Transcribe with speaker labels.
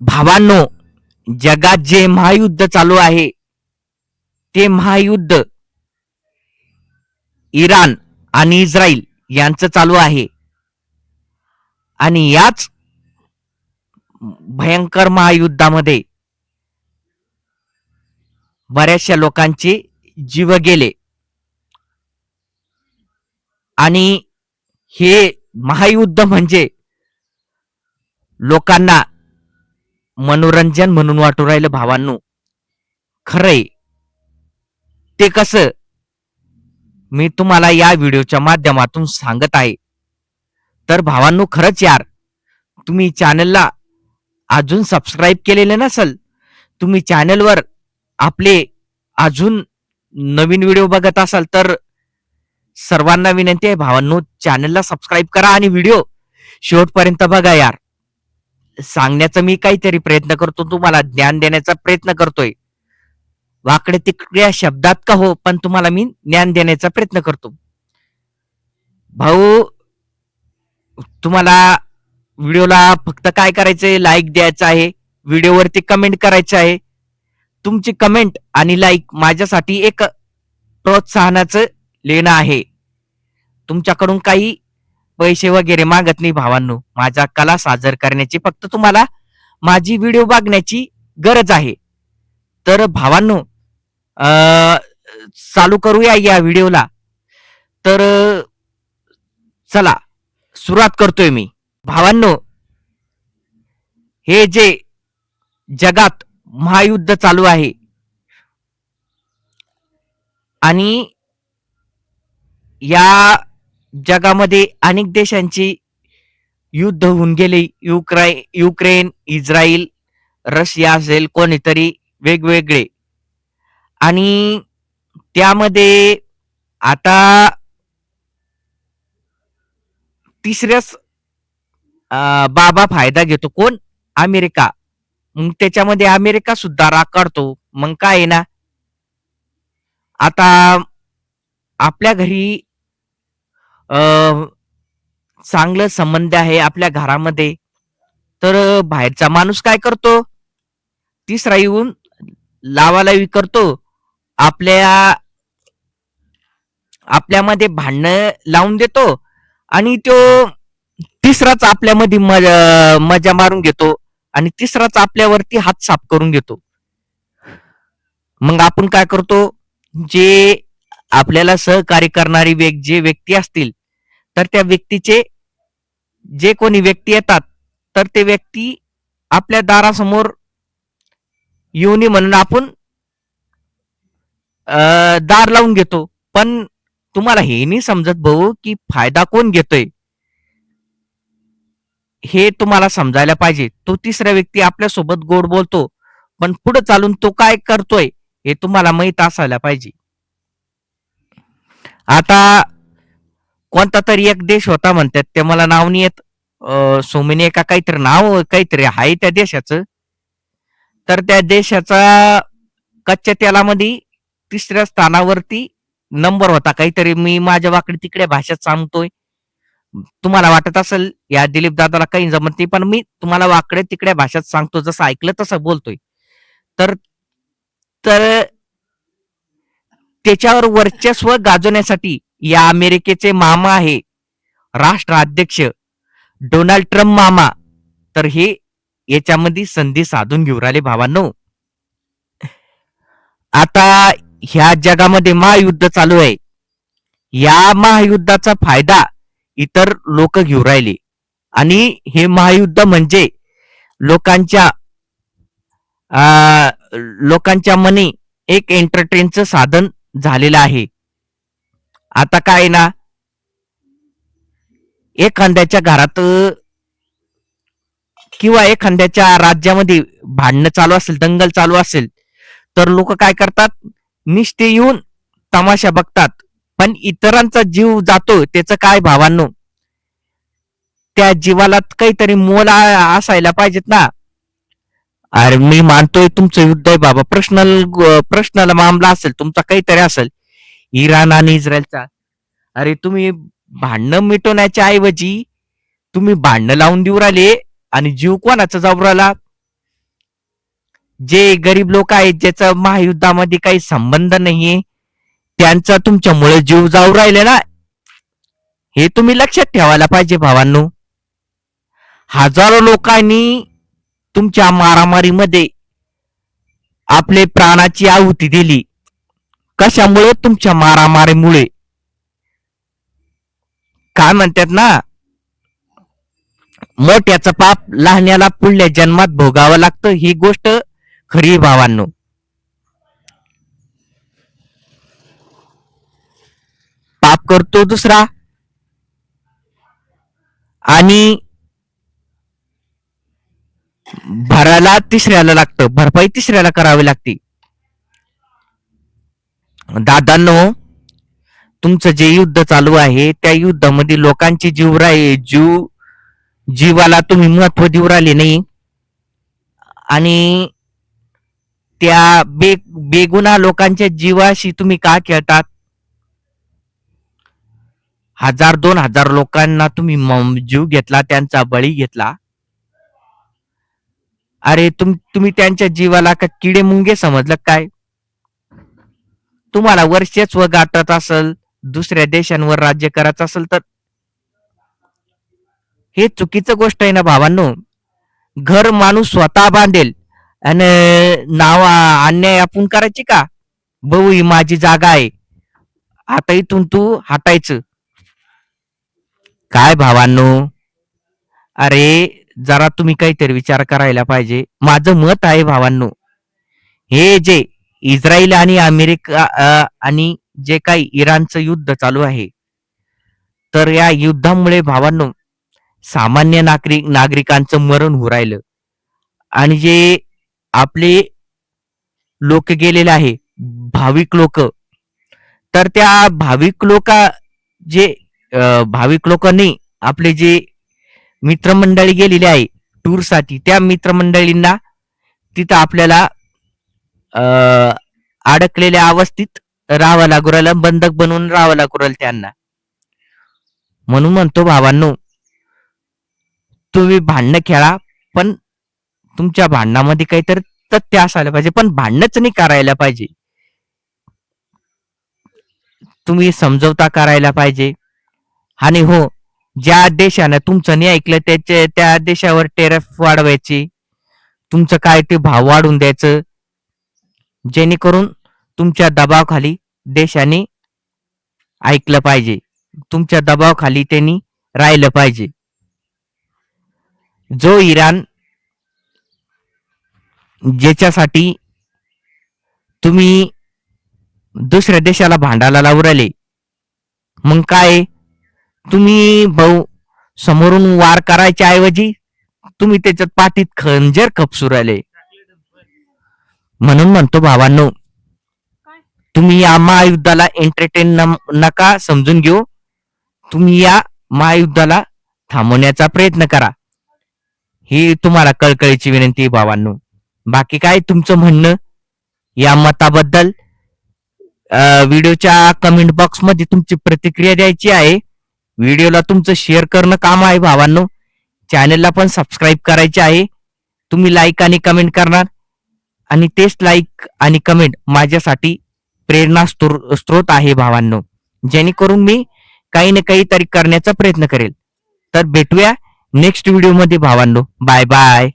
Speaker 1: भावांनो, जगात जे महायुद्ध चालू आहे ते महायुद्ध इराण आणि इस्रायल यांचं चालू आहे. आणि याच भयंकर महायुद्धामध्ये बऱ्याचशा लोकांचे जीव गेले. आणि हे महायुद्ध म्हणजे लोकांना मनोरंजन म्हणून वाटू राहिलं भावांनो. खरंय ते कसं मी तुम्हाला या व्हिडिओच्या माध्यमातून सांगत आहे. तर भावांनो, खरंच यार, तुम्ही चॅनलला अजून सबस्क्राईब केलेले नसेल, तुम्ही चॅनलवर आपले अजून नवीन व्हिडिओ बघत असाल तर सर्वांना विनंती आहे भावांनो, चॅनलला सबस्क्राईब करा आणि व्हिडिओ शेवटपर्यंत बघा यार. सांगण्याचा मी काहीतरी प्रयत्न करतो, तुम्हाला ज्ञान देण्याचा प्रयत्न करतोय. वाकडे तिकड्या शब्दात का हो, पण तुम्हाला मी ज्ञान देण्याचा प्रयत्न करतो. भाऊ, तुम्हाला व्हिडिओला फक्त काय करायचंय, लाईक द्यायचं आहे, व्हिडिओवरती कमेंट करायचं आहे. तुमची कमेंट आणि लाईक माझ्यासाठी एक प्रोत्साहनाचं लेणं आहे. तुमच्याकडून काही पैसे वगैरे मागत नाही भावांनो. माझा कला सादर करण्याची फक्त तुम्हाला माझी व्हिडिओ बघण्याची गरज आहे. तर भावांनो, चालू करूया या व्हिडिओला. तर चला सुरुवात करतोय मी. भावांनो, हे जे जगात महायुद्ध चालू आहे आणि या जगामध्ये अनेक देशांची युद्ध होऊन गेले. युक्रेन, इस्रायल, रशिया असेल, कोणीतरी वेगवेगळे. आणि त्यामध्ये आता तिसऱ्याच बाबा फायदा घेतो. कोण? अमेरिका. मग त्याच्यामध्ये अमेरिका सुद्धा राग काढतो. मग काय आहे ना, आता आपल्या घरी चांगलं संबंध आहे आपल्या घरामध्ये, तर बाहेरचा माणूस काय करतो, तिसरा येऊन लावालावी करतो. आपल्यामध्ये भांडणं लावून देतो आणि तो तिसराच आपल्यामध्ये मजा मारून घेतो आणि तिसराच आपल्यावरती हात साफ करून घेतो. मग आपण काय करतो, जे आपल्याला सहकार्य करणारी जे व्यक्ती असतील, तर त्या व्यक्तीचे जे कोणी व्यक्ती येतात, तर ते व्यक्ती आपल्या दारासमोर येऊ नये म्हणून आपण दार लावून घेतो. पण तुम्हाला हे नाही समजत भाऊ की फायदा कोण घेतोय, हे तुम्हाला समजायला पाहिजे. तो तिसरा व्यक्ती आपल्यासोबत गोड बोलतो, पण पुढे चालून तो काय करतोय हे तुम्हाला माहित असायला पाहिजे. आता कोणता तरी एक देश होता म्हणतात, ते मला नाव नाही येत, सोमिनी का काहीतरी नाव काहीतरी आहे त्या देशाचं. तर त्या देशाचा कच्च्या तेलामध्ये तिसऱ्या स्थानावरती नंबर होता काहीतरी. मी माझ्या वाकडी तिकडे भाषेत सांगतोय, तुम्हाला वाटत असेल या दिलीप दादाला काही जमत नाही, पण मी तुम्हाला वाकडे तिकडे भाषेत सांगतो, जसं ऐकलं तसं बोलतोय. तर तर त्याच्यावर वर्चस्व गाजवण्यासाठी या अमेरिकेचे मामा आहे, राष्ट्राध्यक्ष डोनाल्ड ट्रम्प मामा, तर हे याच्यामध्ये संधी साधून घेऊन राहिले भावांनो. आता ह्या जगामध्ये महायुद्ध चालू आहे. या महायुद्धाचा फायदा इतर लोक घेऊ राहिले आणि हे महायुद्ध म्हणजे लोकांच्या लोकांच्या मनी एक एंटरटेनचं साधन झालेलं आहे. आता काय ना, एखाद्याच्या घरात किंवा एखाद्याच्या राज्यामध्ये भांडणं चालू असेल, दंगल चालू असेल, तर लोक काय करतात, निष्ठे येऊन तमाशा बघतात. पण इतरांचा जीव जातो त्याचं काय भावांनो, त्या जीवाला काहीतरी मोल असायला पाहिजेत ना. अरे मी मानतोय तुमचं युद्ध आहे बाबा, प्रश्नल मामला असेल तुमचा, काहीतरी असेल इराण आणि इस्रायलचा. अरे तुम्ही भांडणं मिटवण्याच्या ऐवजी तुम्ही भांडणं लावून देऊ राहिले आणि जीव कोणाचा जाऊ राहिला. जे गरीब लोक आहेत ज्याचा महायुद्धामध्ये काही संबंध नाहीये त्यांचा तुमच्यामुळे जीव जाऊ राहिले ना, हे तुम्ही लक्षात ठेवायला पाहिजे भावांनो. हजारो लोकांनी तुमच्या मारामारीमध्ये आपले प्राणाची आहुती दिली. कशामुळे? तुमच्या मारामारीमुळे. काय म्हणतात ना, मोठ्याचं पाप लहान्याला पुढल्या जन्मात भोगावं लागतं. ही गोष्ट खरी भावांनो. पाप करतो दुसरा आणि भरायला तिसऱ्याला लागतं, भरपाई तिसऱ्याला करावी लागते. दादांनो, तुमचं जे युद्ध चालू आहे त्या युद्धामध्ये लोकांचे जीवाला तुम्ही महत्व देऊ राहिले नाही आणि त्या बेगुना लोकांच्या जीवाशी तुम्ही का खेळतात? 1000-2000 लोकांना तुम्ही जीव घेतला, त्यांचा बळी घेतला. अरे तुम्ही त्यांच्या जीवाला का किडे मुंगे समजलं काय? तुम्हाला वर्षस्व गाठत असेल, दुसऱ्या देशांवर राज्य करायचं असेल तर हे चुकीचं गोष्ट आहे ना भावांनो. घर माणूस स्वतः बांधेल आणि अन्याय आपण करायची का? भाऊ ही माझी जागा आहे, आता इथून तू हटायचं. काय भावांनो, अरे जरा तुम्ही काहीतरी विचार करायला पाहिजे. माझं मत आहे भावांनो, हे जे इस्रायल आणि अमेरिका आणि जे काही इराणचं युद्ध चालू आहे, तर या युद्धामुळे भावांनो सामान्य नागरिकांचं मरण होऊ राहिलं आणि जे आपले लोक गेलेले आहे, भाविक लोक, तर त्या भाविक लोकांनी आपले जे मित्रमंडळी गेलेले आहे टूरसाठी, त्या मित्रमंडळींना तिथं आपल्याला अडकलेल्या अवस्थेत राहावं लागू राहिलं, बंधक बनवून राहावं लागू राहिलं त्यांना. म्हणून म्हणतो भावांनो, तुम्ही भांडणं खेळा, पण तुमच्या भांडणामध्ये काहीतरी तथ्य असायला पाहिजे, पण भांडणच नाही करायला पाहिजे. तुम्ही समजवता करायला पाहिजे. आणि हो, ज्या देशानं तुमचं नाही ऐकलं त्या देशावर टेरिफ वाढवायची, तुमचं काय ते भाव वाढून द्यायचं, जेणेकरून तुमच्या दबावाखाली देशाने ऐकलं पाहिजे, तुमच्या दबावाखाली त्यांनी राहिलं पाहिजे. जो इराण ज्याच्यासाठी तुम्ही दुसऱ्या देशाला भांडायला लावू राहिले, मग काय तुम्ही भाऊ समोरून वार करायच्या ऐवजी तुम्ही त्याच्यात पाठीत खंजर खपसू राहिले. म्हणून म्हणतो भावांनो, तुम्ही या महायुद्धाला एंटरटेन नका समजून घेऊ, तुम्ही या महायुद्धाला थांबवण्याचा प्रयत्न करा. ही तुम्हाला कळकळीची विनंती भावांनो. बाकी काय तुमचं म्हणणं या मताबद्दल व्हिडिओच्या कमेंट बॉक्स मध्ये तुमची प्रतिक्रिया द्यायची आहे. व्हिडिओला तुमचं शेअर करणं काम आहे भावांनो. चॅनलला पण सबस्क्राईब करायचे आहे. तुम्ही लाईक आणि कमेंट करणार आणि तेच लाईक आणि कमेंट माझ्यासाठी प्रेरणा स्त्रोत आहे भावांनो, जेणेकरून मी काही ना काहीतरी करण्याचा प्रयत्न करेल. तर भेटूया नेक्स्ट व्हिडिओ मध्ये भावांनो. Bye bye.